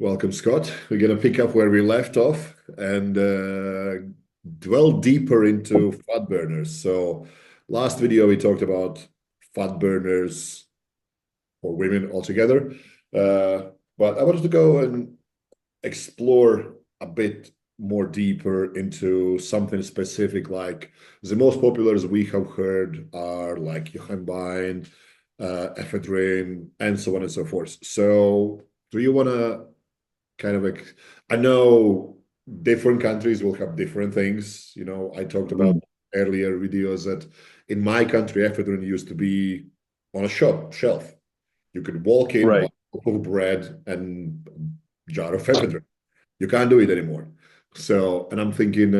Welcome, Scott. We're going to pick up where we left off and dwell deeper into fat burners. So, last video we talked about fat burners for women altogether. But I wanted to go and explore a bit more deeper into something specific, like the most popular we have heard are like Yohimbine, Ephedrine, and so on and so forth. So, do you want to kind of like, I know different countries will have different things. I talked about Mm. earlier videos that in my country, ephedrine used to be on a shelf. You could walk in, buy Right. a loaf of bread and a jar of ephedrine. You can't do it anymore. So, and I'm thinking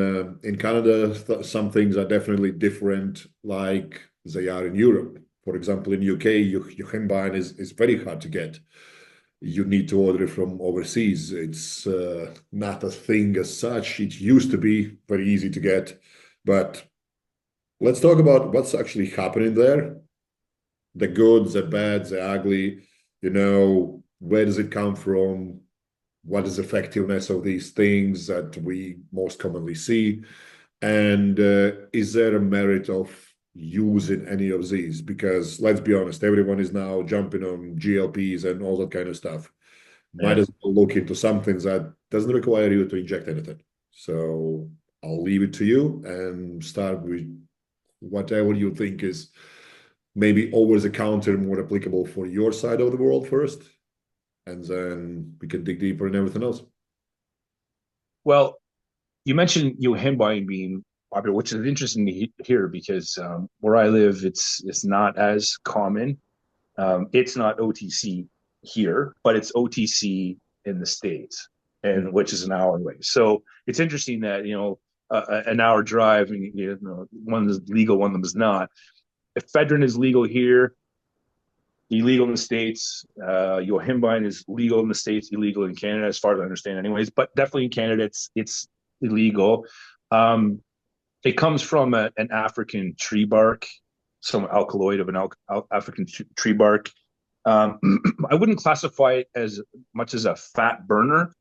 in Canada, some things are definitely different, like they are in Europe. For example, in UK, Yohimbine is very hard to get. You need to order it from overseas. It's not a thing as such. It used to be very easy to get, but let's talk about what's actually happening there. The good, the bad, the ugly. Where does it come from? What is the effectiveness of these things that we most commonly see? And is there a merit of using any of these? Because let's be honest, everyone is now jumping on GLPs and all that kind of stuff. Might Yeah. as well look into something that doesn't require you to inject anything. So I'll leave it to you and start with whatever you think is maybe over the counter more applicable for your side of the world first, and then we can dig deeper in everything else. Well, you mentioned Yohimbine being popular, which is interesting to hear because where I live, it's not as common. It's not OTC here, but it's OTC in the States, and which is an hour away. So it's interesting that an hour drive, and one is legal, one of them is not. Ephedrine is legal here, illegal in the States. Yohimbine is legal in the States, illegal in Canada, as far as I understand, anyways. But definitely in Canada, it's illegal. Um, it comes from an African tree bark, some alkaloid of an African tree bark. Um, I wouldn't classify it as much as a fat burner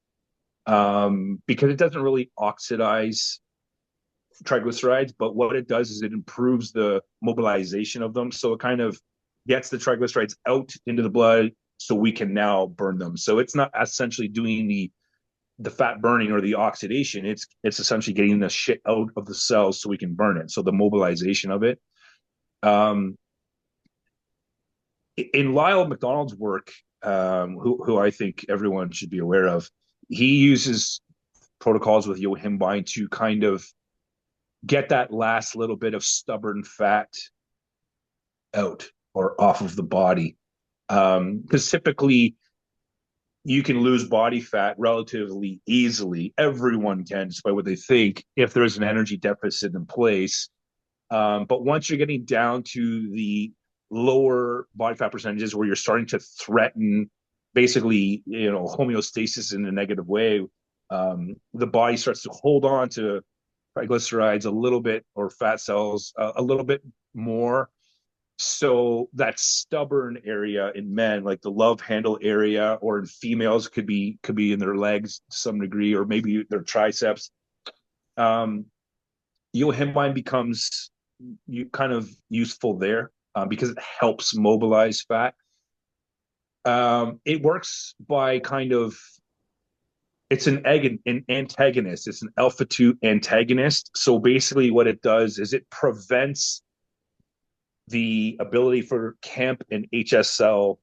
because it doesn't really oxidize triglycerides, but what it does is it improves the mobilization of them. So it kind of gets the triglycerides out into the blood so we can now burn them. So it's not essentially doing the fat burning or the oxidation. It's essentially getting the shit out of the cells so we can burn it. So the mobilization of it. Um, in Lyle McDonald's work, who I think everyone should be aware of, he uses protocols with Yohimbine to kind of get that last little bit of stubborn fat out or off of the body. Because typically you can lose body fat relatively easily. Everyone can, despite what they think, if there's an energy deficit in place. But once you're getting down to the lower body fat percentages where you're starting to threaten basically, homeostasis in a negative way, the body starts to hold on to triglycerides a little bit or fat cells a little bit more. So that stubborn area in men, like the love handle area, or in females, could be in their legs to some degree, or maybe their triceps. Um, Yohimbine becomes kind of useful there because it helps mobilize fat. It works by kind of it's an antagonist. It's an alpha two antagonist. So basically, what it does is it prevents the ability for CAMP and HSL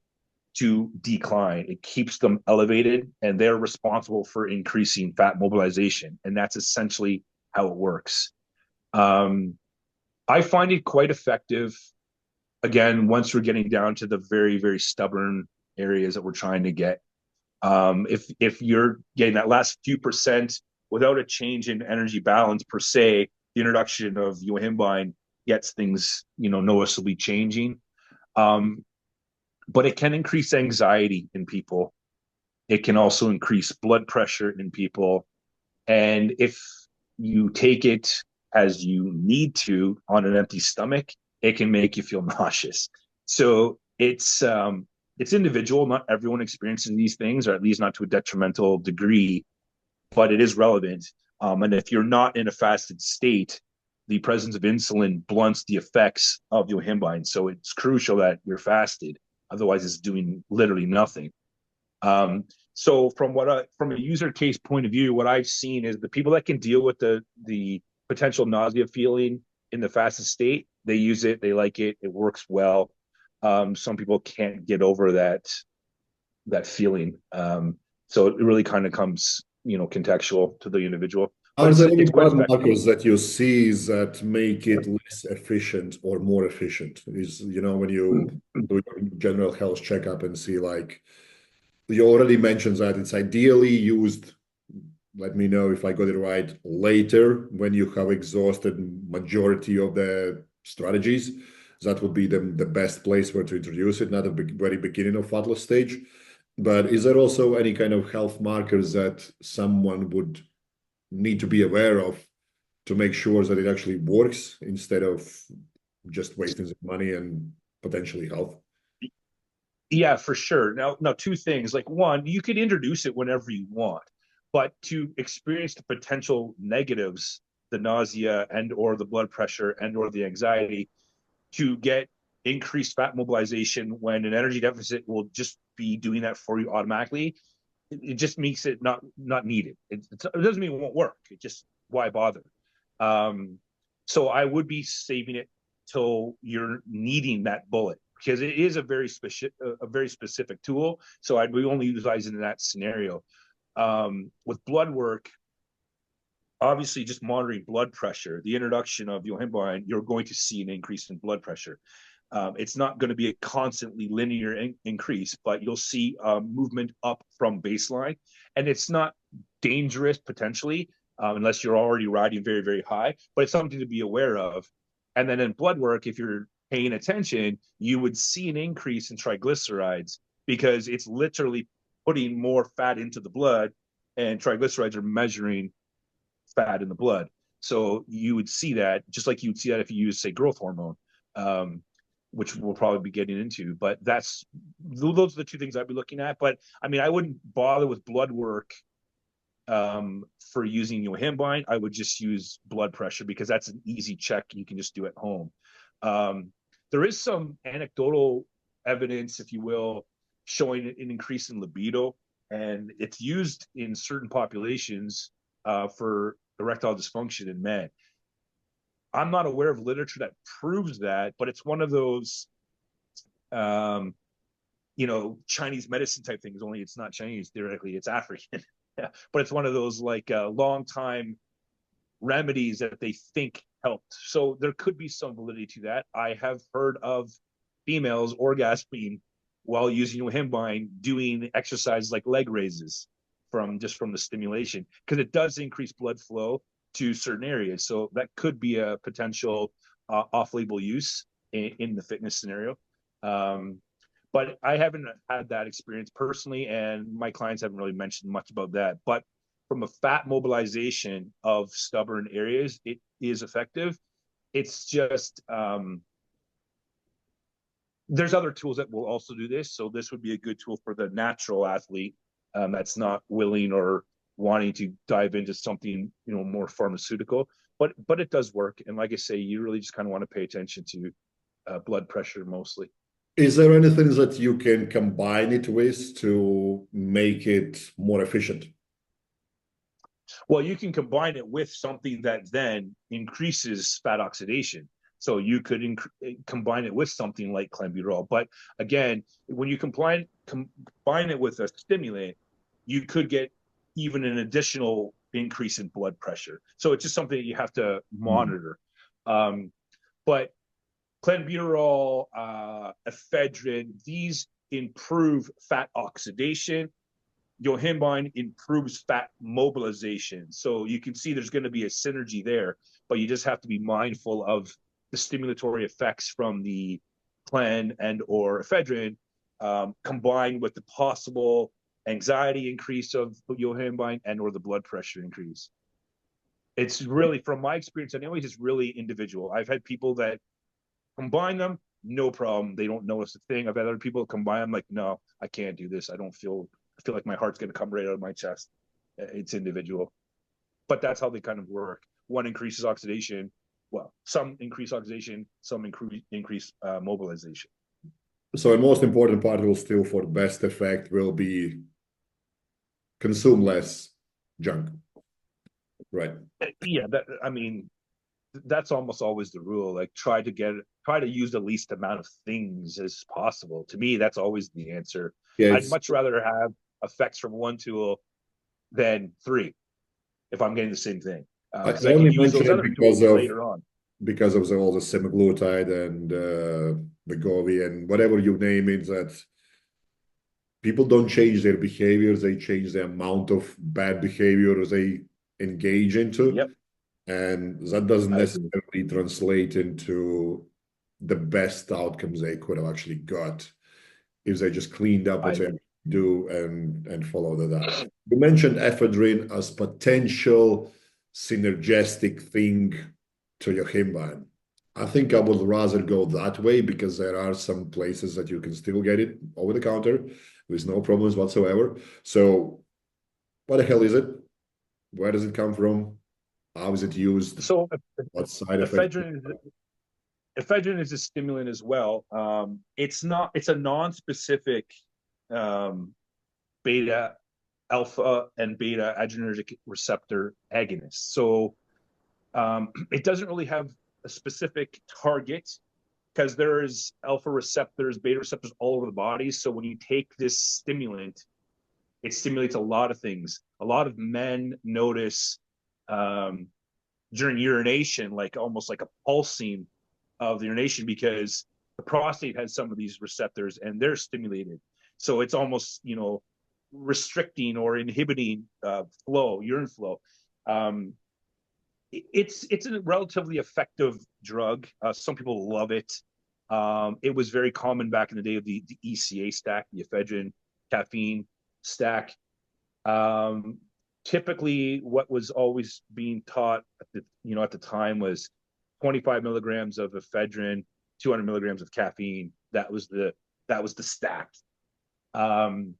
to decline. It keeps them elevated, and they're responsible for increasing fat mobilization. And that's essentially how it works. Um, I find it quite effective. Again, once we're getting down to the very, very stubborn areas that we're trying to get. If you're getting that last few percent without a change in energy balance per se, the introduction of Yohimbine gets things noticeably changing. Um, but it can increase anxiety in people. It can also increase blood pressure in people. And if you take it as you need to on an empty stomach, it can make you feel nauseous. So it's individual. Not everyone experiences these things, or at least not to a detrimental degree, but it is relevant. And if you're not in a fasted state, the presence of insulin blunts the effects of yohimbine. So it's crucial that you're fasted. Otherwise, it's doing literally nothing. So from a user case point of view, what I've seen is the people that can deal with the potential nausea feeling in the fasted state, they use it, they like it, it works well. Some people can't get over that feeling. So it really kind of comes, contextual to the individual. But Are there any it's quite blood effective. markers that you see that make it less efficient or more efficient? Is, when you do your general health checkup and see, like, you already mentioned that it's ideally used, let me know if I got it right, later when you have exhausted majority of the strategies. That would be the best place where to introduce it, not at the very beginning of fat loss stage. But is there also any kind of health markers that someone would need to be aware of to make sure that it actually works instead of just wasting some money and potentially health? Yeah, for sure. Now, two things. Like one, you could introduce it whenever you want, but to experience the potential negatives, the nausea and or the blood pressure and or the anxiety, to get increased fat mobilization when an energy deficit will just be doing that for you automatically, it just makes it not needed. It doesn't mean it won't work. It just, why bother? Um, so I would be saving it till you're needing that bullet, because it is a very specific tool. So I'd be only utilizing in that scenario. With blood work, obviously just monitoring blood pressure, the introduction of yohimbine, you're going to see an increase in blood pressure. It's not going to be a constantly linear increase, but you'll see movement up from baseline. And it's not dangerous potentially, unless you're already riding very, very high, but it's something to be aware of. And then in blood work, if you're paying attention, you would see an increase in triglycerides, because it's literally putting more fat into the blood, and triglycerides are measuring fat in the blood. So you would see that, just like you would see that if you use, say, growth hormone, um, which we'll probably be getting into. But those are the two things I'd be looking at. But I mean, I wouldn't bother with blood work for using yohimbine. I would just use blood pressure, because that's an easy check you can just do at home. There is some anecdotal evidence, if you will, showing an increase in libido, and it's used in certain populations for erectile dysfunction in men. I'm not aware of literature that proves that, but it's one of those, um, Chinese medicine type things. Only it's not Chinese theoretically; it's African. Yeah, but it's one of those like long time remedies that they think helped. So there could be some validity to that. I have heard of females orgasming while using yohimbine, doing exercises like leg raises from the stimulation, because it does increase blood flow to certain areas. So that could be a potential off-label use in the fitness scenario. But I haven't had that experience personally, and my clients haven't really mentioned much about that. But from a fat mobilization of stubborn areas, it is effective. It's just there's other tools that will also do this. So this would be a good tool for the natural athlete that's not willing or wanting to dive into something more pharmaceutical. But it does work. And like I say, you really just kind of want to pay attention to blood pressure mostly. Is there anything that you can combine it with to make it more efficient? Well, you can combine it with something that then increases fat oxidation. So you could combine it with something like clenbuterol. But again, when you combine it with a stimulant, you could get even an additional increase in blood pressure. So it's just something that you have to Hmm. monitor. But clenbuterol, ephedrine, these improve fat oxidation. Yohimbine improves fat mobilization. So you can see there's going to be a synergy there, but you just have to be mindful of the stimulatory effects from the clen and or ephedrine, combined with the possible anxiety increase of yohimbine and or the blood pressure increase. It's really, from my experience anyways, it's really individual. I've had people that combine them, no problem. They don't notice a thing. I've had other people come by. I'm like, no, I can't do this. I feel like my heart's going to come right out of my chest. It's individual, but that's how they kind of work. One increases oxidation. Well, some increase oxidation, some increase mobilization. So the most important part will still, for the best effect, will be consume less junk, right? Yeah, I mean, that's almost always the rule. Like try to use the least amount of things as possible. To me, that's always the answer. Yeah, I'd it's much rather have effects from one tool than three if I'm getting the same thing, I because I can only use mention those it other tools later on. because of all the semaglutide and the Govi and whatever you name it, that people don't change their behaviors, they change the amount of bad behavior they engage into. Yep, And that doesn't I agree. necessarily translate into the best outcomes they could have actually got if they just cleaned up I what they agree. do and follow that. You mentioned ephedrine as potential synergistic thing to Yohimbine. I think I would rather go that way because there are some places that you can still get it over the counter with no problems whatsoever. So what the hell is it? Where does it come from? How is it used? So What side effects? ephedrine ephedrine is a stimulant as well. It's a non-specific um, beta alpha and beta adrenergic receptor agonist. So it doesn't really have a specific target because there's alpha receptors, beta receptors all over the body. So when you take this stimulant, it stimulates a lot of things. A lot of men notice um, during urination, like almost like a pulsing of the urination because the prostate has some of these receptors and they're stimulated. So it's almost, restricting or inhibiting urine flow. Um, it's a relatively effective drug. Some people love it. It was very common back in the day of the ECA stack, the ephedrine caffeine stack. Um, Typically, what was always being taught at the time was 25 milligrams of ephedrine, 200 milligrams of caffeine. That was the stack. Um,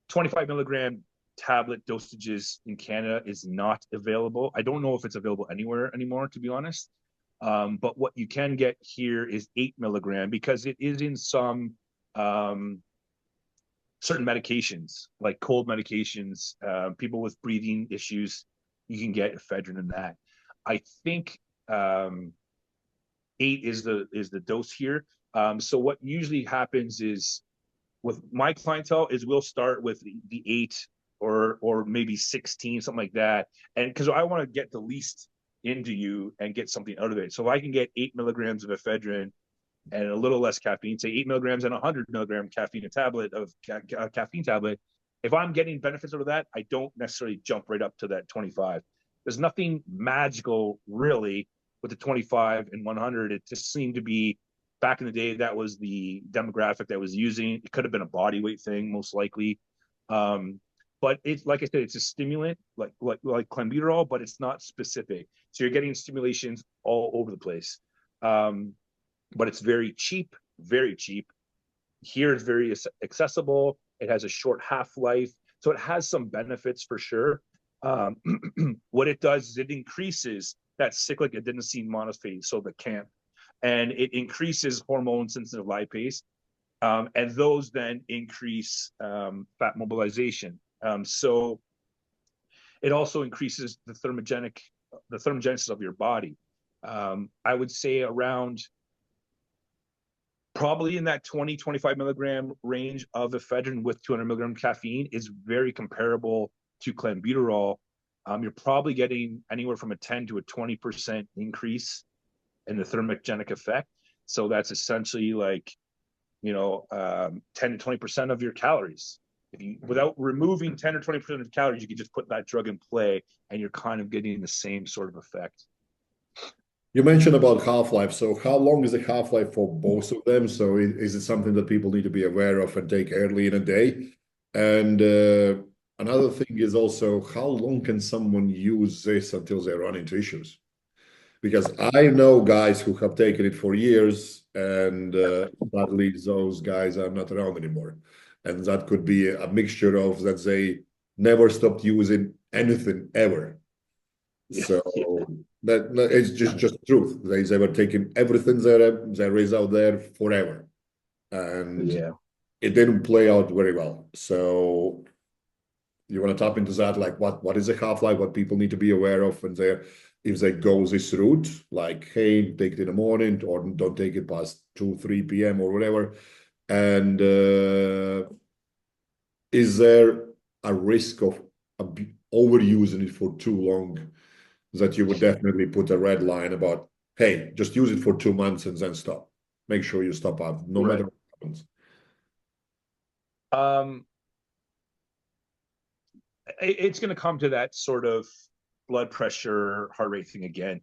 25 milligram tablet dosages in Canada is not available. I don't know if it's available anywhere anymore, to be honest. But what you can get here is 8 milligram because it is in some um, certain medications, like cold medications, people with breathing issues, you can get ephedrine in that. I think 8 is the dose here. So what usually happens is with my clientele is we'll start with the 8 or maybe 16, something like that, and because I want to get the least into you and get something out of it. So if I can get 8 milligrams of ephedrine and a little less caffeine, say 8 milligrams and 100 milligram caffeine, a tablet of caffeine tablet. If I'm getting benefits out of that, I don't necessarily jump right up to that 25. There's nothing magical really with the 25 and 100. It just seemed to be back in the day that was the demographic that was using. It could have been a body weight thing, most likely. But it's like I said, it's a stimulant like clenbuterol, but it's not specific. So you're getting stimulations all over the place. But it's very cheap, very cheap. Here it's very accessible. It has a short half-life, so it has some benefits for sure. Um, what it does is it increases that cyclic adenosine monophase, so the CAMP, and it increases hormone-sensitive lipase, and those then increase fat mobilization. So it also increases the thermogenesis of your body. I would say around probably in that 20-25 milligram range of ephedrine with 200 milligram caffeine is very comparable to clenbuterol. You're probably getting anywhere from a 10 to a 20% increase in the thermogenic effect. So that's essentially like 10 to 20% of your calories. If you, without removing 10 or 20% of the calories, you can just put that drug in play and you're kind of getting the same sort of effect. You mentioned about half-life. So how long is the half-life for both of them? So is it something that people need to be aware of and take early in a day? And another thing is also how long can someone use this until they run into issues? Because I know guys who have taken it for years and sadly, those guys are not around anymore. And that could be a mixture of that they never stopped using anything ever. Yeah, So that it's just truth. They were taking everything there is out there forever, and yeah, it didn't play out very well. So you want to tap into that, like what is a half-life, what people need to be aware of when they if they go this route, like hey, take it in the morning or don't take it past 2, 3 p.m. or whatever. And is there a risk of overusing it for too long that you would definitely put a red line about, hey, just use it for 2 months and then stop. Make sure you stop out, no matter right. what happens. Um, it's going to come to that sort of blood pressure, heart rate thing again.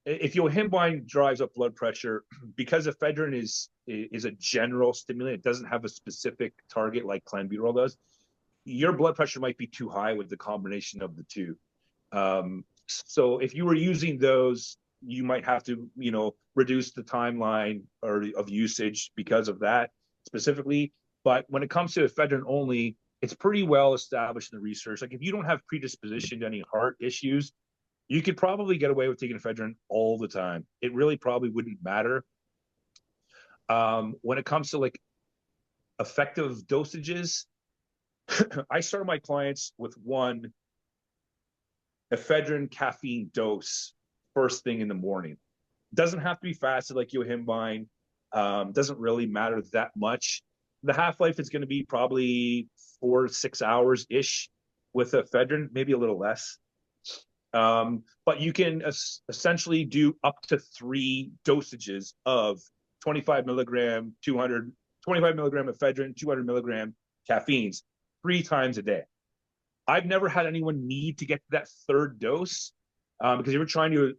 If Yohimbine drives up blood pressure, because ephedrine is a general stimulant, it doesn't have a specific target like clenbuterol does. Your blood pressure might be too high with the combination of the two. So if you were using those, you might have to, reduce the timeline or of usage because of that specifically. But when it comes to ephedrine only, it's pretty well established in the research. Like if you don't have predisposition to any heart issues, you could probably get away with taking ephedrine all the time. It really probably wouldn't matter. When it comes to like effective dosages, I start my clients with one ephedrine caffeine dose first thing in the morning. Doesn't have to be fasted like Yohimbine. Doesn't really matter that much. The half life is going to be probably 4 to 6 hours ish with ephedrine, maybe a little less. But you can essentially do up to 3 dosages of 25 milligram, 200, 25 milligram ephedrine, 200 milligram caffeines 3 times a day. I've never had anyone need to get to that third dose because you were trying to,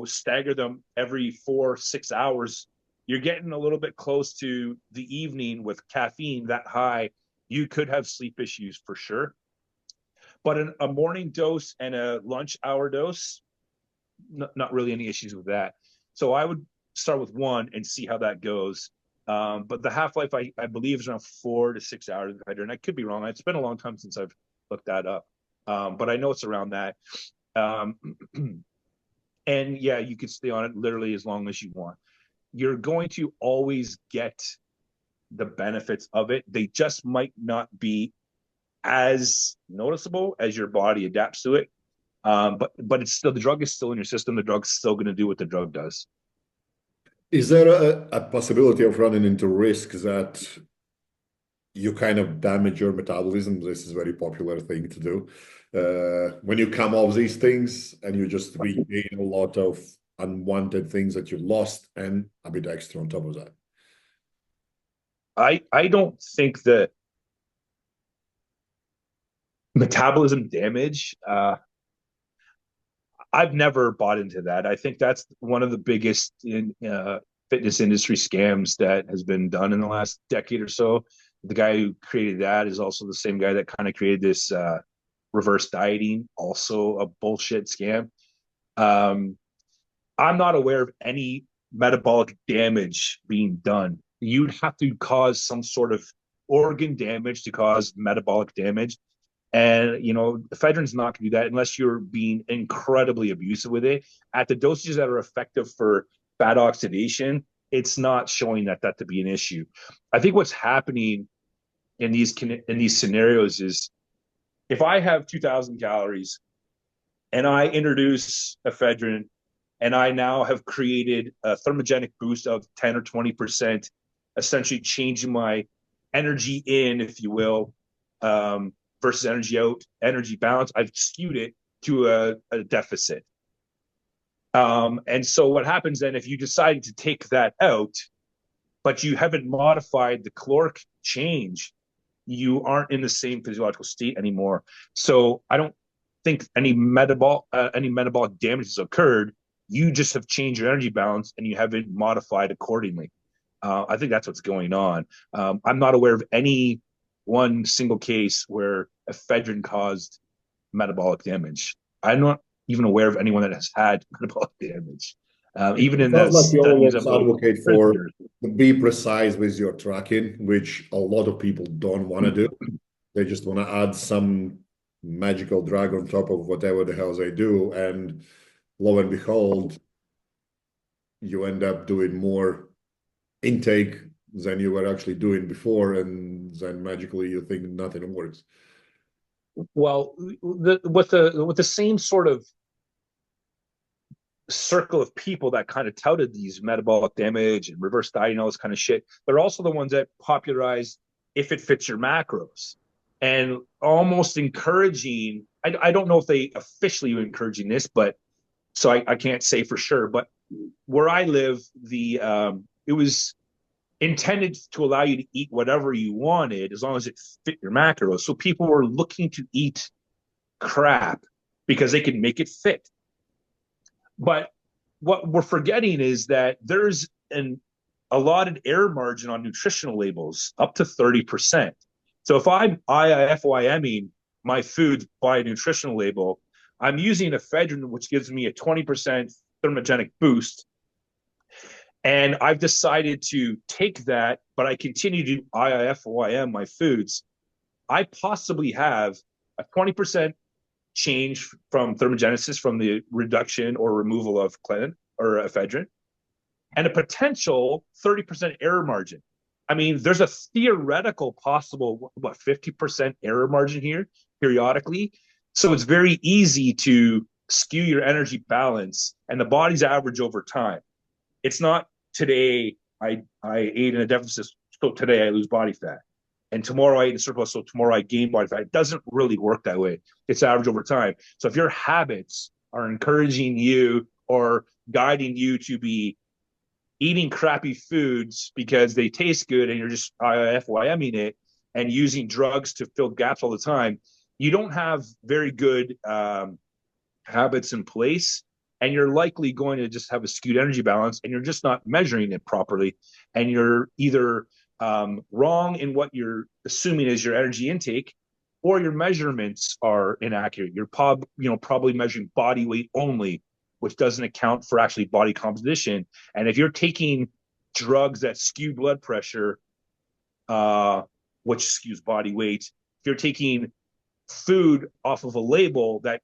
stagger them every 4 6 hours. You're getting a little bit close to the evening with caffeine that high. You could have sleep issues for sure. But a morning dose and a lunch hour dose, not really any issues with that. So I would start with one and see how that goes. But the half life, I believe, is around 4 to 6 hours. And I could be wrong. It's been a long time since I've looked that up. But I know it's around that. Um, and yeah, you could stay on it literally as long as you want. You're going to always get the benefits of it. They just might not be as noticeable as your body adapts to it. But it's still the drug is still in your system. The drug's still going to do what the drug does. Is there a possibility of running into risk that you kind of damage your metabolism? This is a very popular thing to do. When you come off these things and you just regain a lot of unwanted things that you lost and a bit extra on top of that. I don't think that metabolism damage. I've never bought into that. I think that's one of the biggest fitness industry scams that has been done in the last decade or so. The guy who created that is also the same guy that kind of created this reverse dieting, also a bullshit scam. Um, I'm not aware of any metabolic damage being done. You'd have to cause some sort of organ damage to cause metabolic damage. And ephedrine's not going to do that unless you're being incredibly abusive with it. At the dosages that are effective for fat oxidation, it's not showing that to be an issue. I think what's happening in these scenarios is if I have 2,000 calories and I introduce ephedrine and I now have created a thermogenic boost of 10 or 20%, essentially changing my energy in, if you will, versus energy out, energy balance. I've skewed it to a deficit. And so what happens then if you decide to take that out, but you haven't modified the caloric change, you aren't in the same physiological state anymore. So I don't think any metabolic damage has occurred. You just have changed your energy balance and you haven't modified accordingly. I think that's what's going on. I'm not aware of any one single case where ephedrine caused metabolic damage. I'm not even aware of anyone that has had metabolic damage. Even It in the sounds like you studies always about advocate for prisoners. be precise with your tracking, which a lot of people don't want to do. They just want to add some magical drug on top of whatever the hell they do. And lo and behold, you end up doing more intake than you were actually doing before. And then magically you think nothing works. Well, with the same sort of circle of people that kind of touted these metabolic damage and reverse dieting and all this kind of shit, they're also the ones that popularized if it fits your macros and almost encouraging. I don't know if they officially were encouraging this, but so I can't say for sure. But where I live, it was intended to allow you to eat whatever you wanted as long as it fit your macros. So people were looking to eat crap because they could make it fit. But what we're forgetting is that there's an allotted error margin on nutritional labels up to 30%. So if I'm IIFYMing my foods by a nutritional label, I'm using ephedrine, which gives me a 20% thermogenic boost. And I've decided to take that, but I continue to IIFYM my foods. I possibly have a 20% change from thermogenesis from the reduction or removal of clean or ephedrine, and a potential 30% error margin. I mean, there's a theoretical possible, 50% error margin here periodically. So it's very easy to skew your energy balance and the body's average over time. It's not today I ate in a deficit, so today I lose body fat. And tomorrow I ate in surplus, so tomorrow I gain body fat. It doesn't really work that way. It's average over time. So if your habits are encouraging you or guiding you to be eating crappy foods because they taste good and you're just FYMing it and using drugs to fill gaps all the time, you don't have very good habits in place. And you're likely going to just have a skewed energy balance and you're just not measuring it properly. And you're either wrong in what you're assuming is your energy intake, or your measurements are inaccurate. You're probably measuring body weight only, which doesn't account for actually body composition. And if you're taking drugs that skew blood pressure, which skews body weight, if you're taking food off of a label that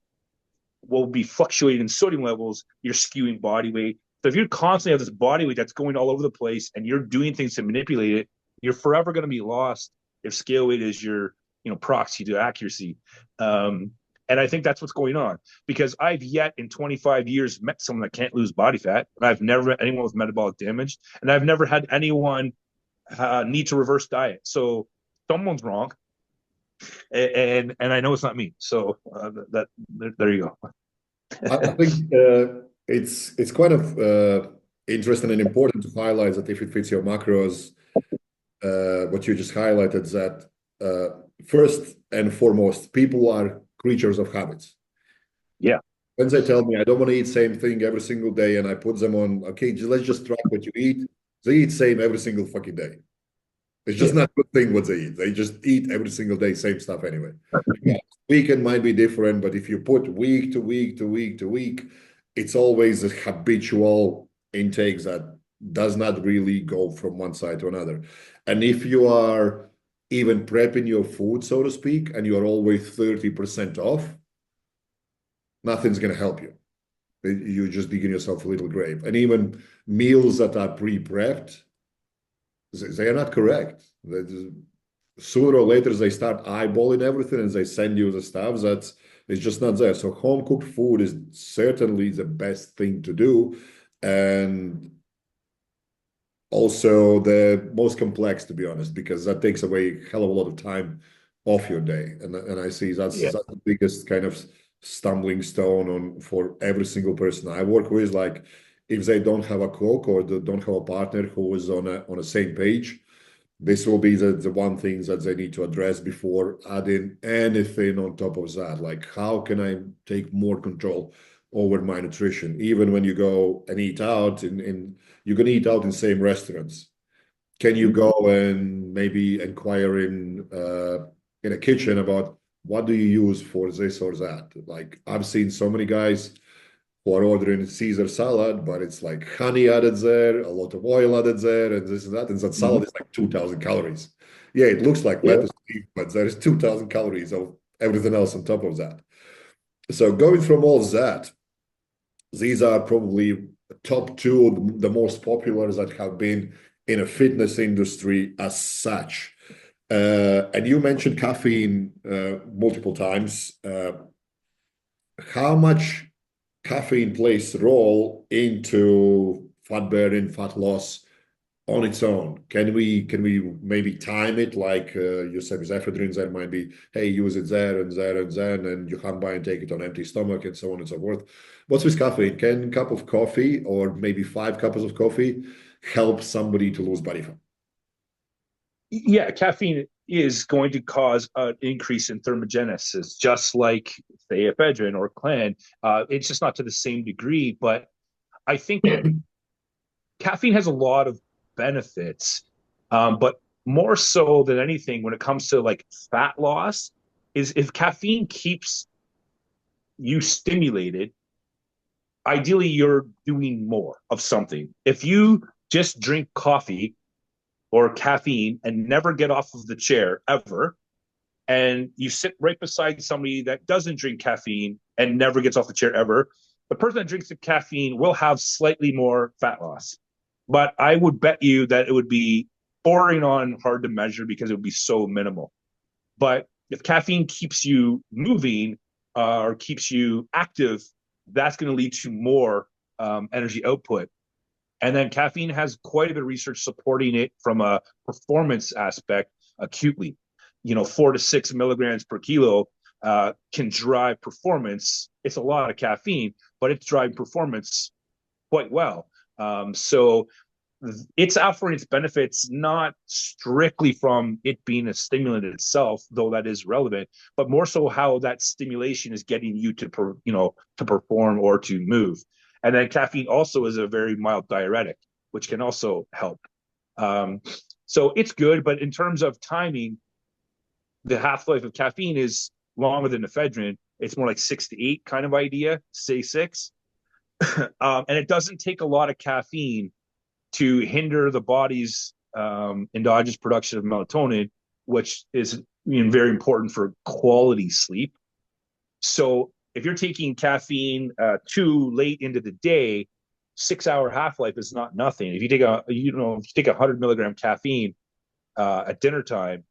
will be fluctuating in sodium levels, you're skewing body weight. So if you constantly have this body weight that's going all over the place and you're doing things to manipulate it, you're forever going to be lost if scale weight is your proxy to accuracy. And I think that's what's going on, because I've yet in 25 years met someone that can't lose body fat, and I've never met anyone with metabolic damage, and I've never had anyone need to reverse diet. So someone's wrong, and I know it's not me. So there you go. I think it's quite interesting and important to highlight that if it fits your macros, what you just highlighted, that first and foremost, people are creatures of habits. Yeah. When they tell me I don't want to eat same thing every single day, and I put them on, okay, let's just track what you eat. They eat same every single fucking day. It's just Yeah. not a good thing what they eat. They just eat every single day, same stuff anyway. Yeah, weekend might be different, but if you put week to week to week to week, it's always a habitual intake that does not really go from one side to another. And if you are even prepping your food, so to speak, and you are always 30% off, nothing's going to help you. You're just digging yourself a little grave. And even meals that are pre-prepped, they are not correct. Sooner or later, they start eyeballing everything and they send you the stuff that's it's just not there. So home cooked food is certainly the best thing to do. And also the most complex, to be honest, because that takes away a hell of a lot of time off your day. And I see that's the biggest kind of stumbling stone on for every single person I work with. Like if they don't have a cook or they don't have a partner who is on a same page, this will be the one thing that they need to address before adding anything on top of that. Like, how can I take more control over my nutrition? Even when you go and eat out, you can eat out in same restaurants. Can you go and maybe inquire in a kitchen about what do you use for this or that? Like, I've seen so many guys who are ordering Caesar salad, but it's like honey added there, a lot of oil added there, and this and that. And that salad Mhm. is like 2,000 calories. Yeah, it looks like Yeah. lettuce, but there is 2,000 calories of everything else on top of that. So going from all that, these are probably top two of the most popular that have been in a fitness industry as such. And you mentioned caffeine multiple times. How much caffeine plays a role into fat burning, fat loss on its own? Can we maybe time it like you said with ephedrine? There might be, hey, use it there and there and then, and you can't buy and take it on empty stomach and so on and so forth. What's with caffeine? Can a cup of coffee or maybe 5 cups of coffee help somebody to lose body fat? Yeah, caffeine is going to cause an increase in thermogenesis, just like say ephedrine or clan. It's just not to the same degree, but I think caffeine has a lot of benefits, but more so than anything, when it comes to like fat loss, is if caffeine keeps you stimulated, ideally you're doing more of something. If you just drink coffee or caffeine and never get off of the chair ever, and you sit right beside somebody that doesn't drink caffeine and never gets off the chair ever, the person that drinks the caffeine will have slightly more fat loss. But I would bet you that it would be bordering on hard to measure because it would be so minimal. But if caffeine keeps you moving or keeps you active, that's going to lead to more energy output. And then caffeine has quite a bit of research supporting it from a performance aspect acutely. 4 to 6 milligrams per kilo can drive performance. It's a lot of caffeine, but it's driving performance quite well. So it's offering its benefits not strictly from it being a stimulant itself, though that is relevant, but more so how that stimulation is getting you to perform or to move. And then caffeine also is a very mild diuretic, which can also help. Um, so it's good, but in terms of timing, the half life of caffeine is longer than ephedrine. It's more like 6 to 8 kind of idea, say 6. And it doesn't take a lot of caffeine to hinder the body's endogenous production of melatonin, which is very important for quality sleep. So if you're taking caffeine too late into the day, 6 hour half life is not nothing. If you take if you take 100 milligram caffeine at dinner time,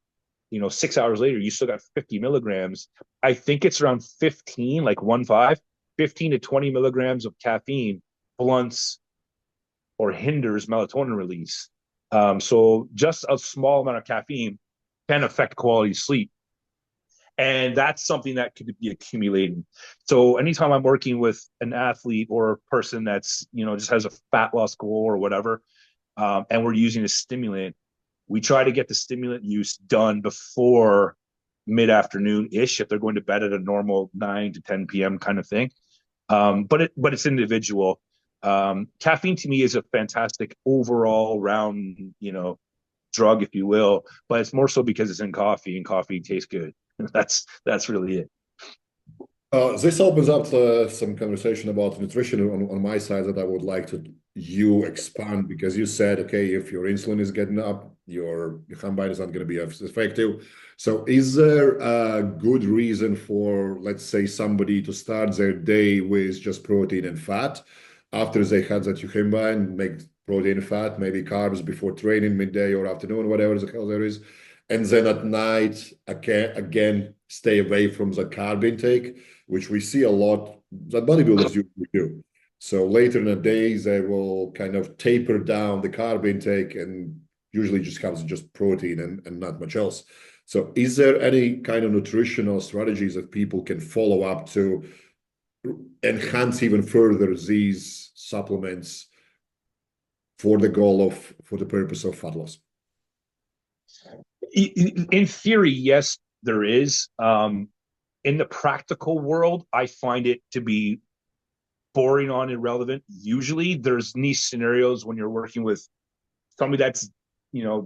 6 hours later, you still got 50 milligrams. I think it's around 15, like 1.5, 15 to 20 milligrams of caffeine blunts or hinders melatonin release. So just a small amount of caffeine can affect quality sleep. And that's something that could be accumulating. So anytime I'm working with an athlete or a person that's, just has a fat loss goal or whatever, and we're using a stimulant, we try to get the stimulant use done before mid-afternoon ish if they're going to bed at a normal 9 to 10 p.m. kind of thing. But it's individual. Caffeine to me is a fantastic overall round, drug, if you will, but it's more so because it's in coffee and coffee tastes good. That's really it. This opens up some conversation about nutrition on my side that I would like to you expand because you said, okay, if your insulin is getting up, your Yohimbine is not going to be as effective. So is there a good reason for, let's say, somebody to start their day with just protein and fat after they had that Yohimbine, make protein, fat, maybe carbs before training, midday or afternoon, whatever the hell there is, and then at night, again stay away from the carb intake, which we see a lot that bodybuilders usually do. So later in the day, they will kind of taper down the carb intake and usually just have just protein and not much else. So is there any kind of nutritional strategies that people can follow up to enhance even further these supplements for the goal of, for the purpose of fat loss? In theory, yes, there is. In the practical world, I find it to be boring on irrelevant. Usually, there's niche scenarios when you're working with somebody that's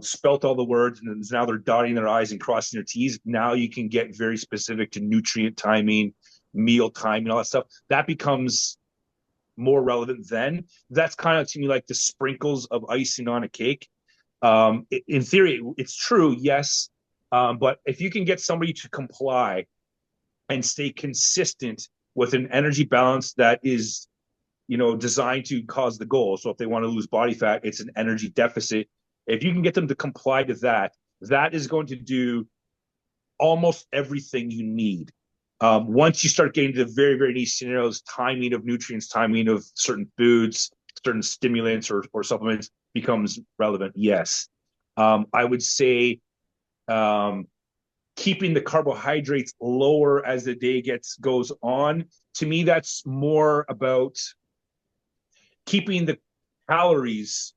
spelt all the words and now they're dotting their I's and crossing their T's. Now you can get very specific to nutrient timing, meal timing, all that stuff. That becomes more relevant then. That's kind of to me like the sprinkles of icing on a cake. In theory, it's true, yes. But if you can get somebody to comply and stay consistent with an energy balance that is, designed to cause the goal. So if they want to lose body fat, it's an energy deficit. If you can get them to comply to that, that is going to do almost everything you need. Once you start getting to the very, very niche scenarios, timing of nutrients, timing of certain foods, certain stimulants or supplements becomes relevant. Yes. I would say keeping the carbohydrates lower as the day goes on. To me, that's more about keeping the calories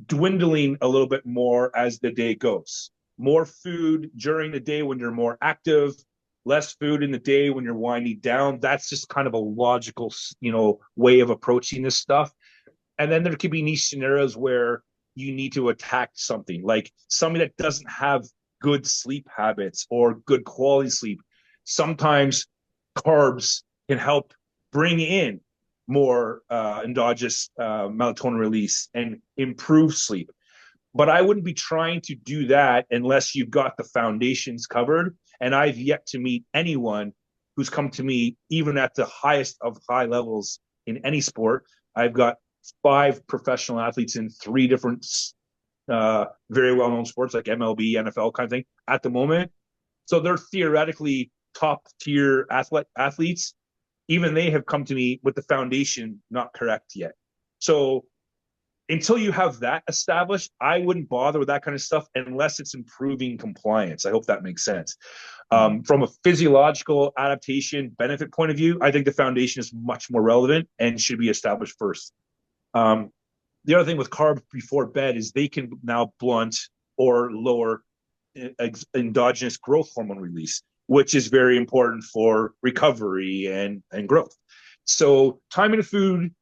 dwindling a little bit more as the day goes. More food during the day when you're more active, less food in the day when you're winding down. That's just kind of a logical, way of approaching this stuff. And then there could be niche scenarios where you need to attack something, like somebody that doesn't have good sleep habits or good quality sleep. Sometimes carbs can help bring in more endogenous melatonin release and improve sleep. But I wouldn't be trying to do that unless you've got the foundations covered. And I've yet to meet anyone who's come to me, even at the highest of high levels in any sport. I've got 5 professional athletes in 3 different very well-known sports like MLB, NFL kind of thing at the moment. So they're theoretically top-tier athletes. Even they have come to me with the foundation not correct yet. So until you have that established, I wouldn't bother with that kind of stuff unless it's improving compliance. I hope that makes sense. From a physiological adaptation benefit point of view, I think the foundation is much more relevant and should be established first. The other thing with carbs before bed is they can now blunt or lower endogenous growth hormone release, which is very important for recovery and growth. So timing of food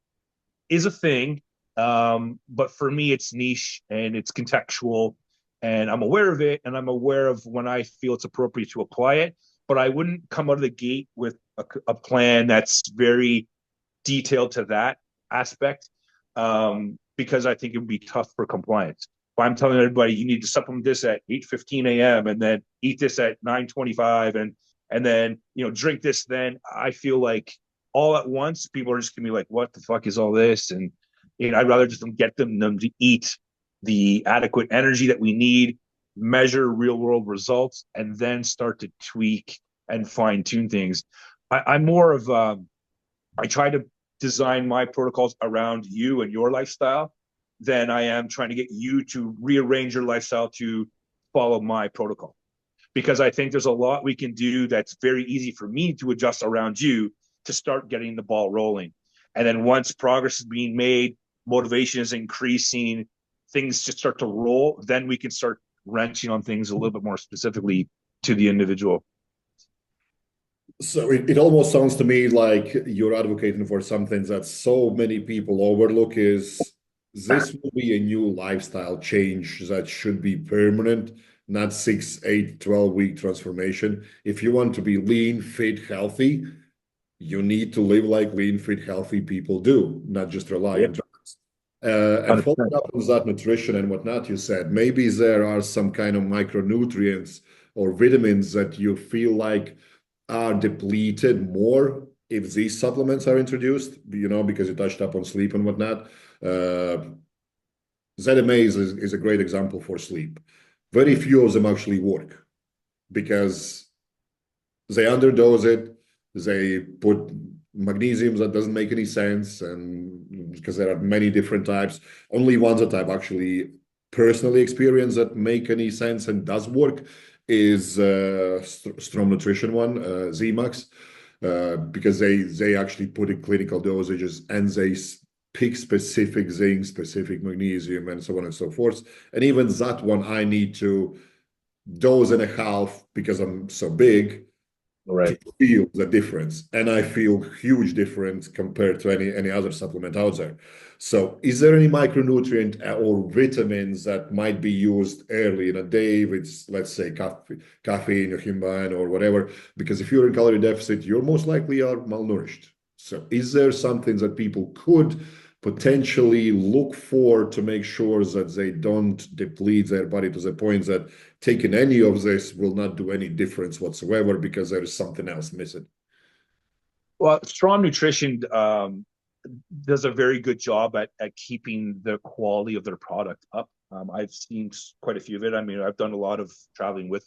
is a thing, but for me, it's niche and it's contextual, and I'm aware of it, and I'm aware of when I feel it's appropriate to apply it. But I wouldn't come out of the gate with a plan that's very detailed to that aspect, because I think it would be tough for compliance. If I'm telling everybody you need to supplement this at 8:15 a.m. and then eat this at 9:25 and then drink this, then I feel like all at once people are just gonna be like, what the fuck is all this? And I'd rather just get them to eat the adequate energy that we need, measure real world results, and then start to tweak and fine tune things. I'm more of I try to design my protocols around you and your lifestyle than I am trying to get you to rearrange your lifestyle to follow my protocol. Because I think there's a lot we can do that's very easy for me to adjust around you to start getting the ball rolling. And then once progress is being made, motivation is increasing, things just start to roll, then we can start wrenching on things a little bit more specifically to the individual. So it almost sounds to me like you're advocating for something that so many people overlook is this will be a new lifestyle change that should be permanent, not 6, 8, 12-week transformation. If you want to be lean, fit, healthy, you need to live like lean, fit, healthy people do, not just rely on drugs. And following up on that nutrition and whatnot, you said, maybe there are some kind of micronutrients or vitamins that you feel like are depleted more if these supplements are introduced, because you touched up on sleep and whatnot. ZMA is a great example for sleep. Very few of them actually work because they underdose it. They put magnesium that doesn't make any sense, and because there are many different types, only ones that I've actually personally experienced that make any sense and does work is Strong Nutrition one, ZMAX, because they actually put in clinical dosages and they pick specific zinc, specific magnesium, and so on and so forth. And even that one, I need to dose and a half because I'm so big to feel the difference. And I feel huge difference compared to any other supplement out there. So is there any micronutrient or vitamins that might be used early in a day with, let's say, caffeine, Yohimbine, or whatever? Because if you're in calorie deficit, you're most likely are malnourished. So is there something that people could potentially look for to make sure that they don't deplete their body to the point that taking any of this will not do any difference whatsoever because there is something else missing? Well, Strong Nutrition does a very good job at keeping the quality of their product up. I've seen quite a few of it. I mean, I've done a lot of traveling with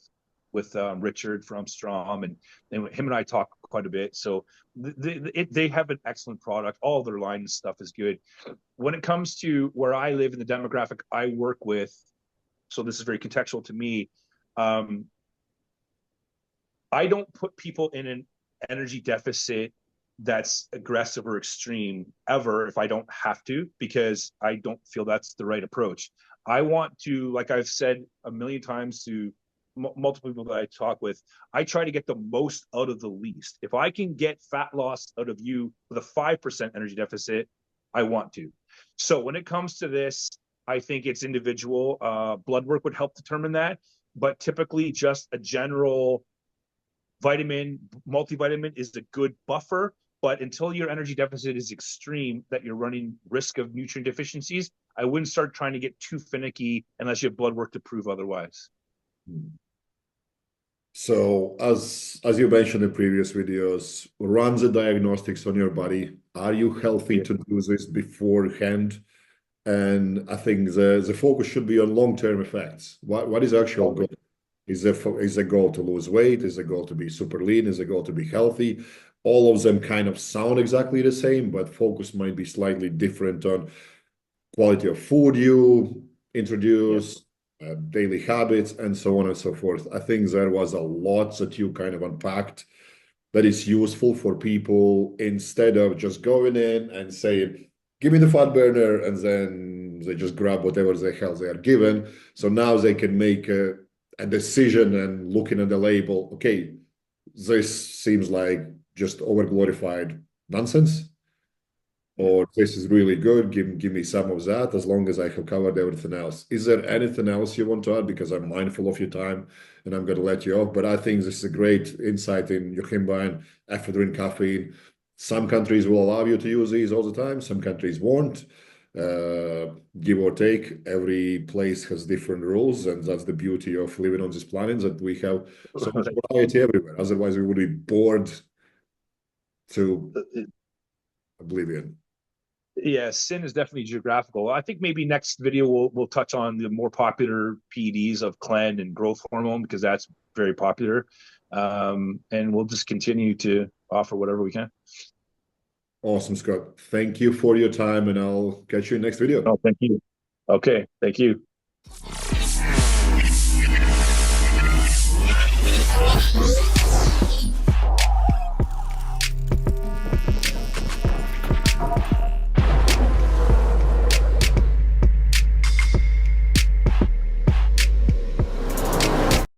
Richard from Strom, and him and I talk quite a bit. So they have an excellent product. All their line and stuff is good. When it comes to where I live and the demographic I work with, so this is very contextual to me. I don't put people in an energy deficit that's aggressive or extreme ever if I don't have to, because I don't feel that's the right approach. I want to, like I've said a million times to multiple people that I talk with, I try to get the most out of the least. If I can get fat loss out of you with a 5% energy deficit, I want to. So when it comes to this, I think it's individual. Blood work would help determine that, but typically just a general multivitamin is a good buffer. But until your energy deficit is extreme, that you're running risk of nutrient deficiencies, I wouldn't start trying to get too finicky unless you have blood work to prove otherwise. So as you mentioned in previous videos, run the diagnostics on your body. Are you healthy to do this beforehand? And I think the focus should be on long-term effects. What is actual goal? Is the goal to lose weight? Is the goal to be super lean? Is the goal to be healthy? All of them kind of sound exactly the same, but focus might be slightly different on quality of food you introduce, daily habits, and so on and so forth. I think there was a lot that you kind of unpacked that is useful for people instead of just going in and saying, give me the fat burner, and then they just grab whatever the hell they are given. So now they can make a decision and looking at the label, okay, this seems like just overglorified nonsense, or this is really good, give me some of that as long as I have covered everything else. Is there anything else you want to add? Because I'm mindful of your time and I'm going to let you off, but I think this is a great insight in Yohimbine, Ephedrine, caffeine. Some countries will allow you to use these all the time, some countries won't. Give or take, every place has different rules, and that's the beauty of living on this planet, that we have so much variety everywhere. Otherwise we would be bored to oblivion. Yeah, sin is definitely geographical. I think maybe next video we'll touch on the more popular PEDs of Clen and growth hormone, because that's very popular. And we'll just continue to offer whatever we can. Awesome, Scott. Thank you for your time, and I'll catch you in the next video. Oh, thank you. Okay, thank you.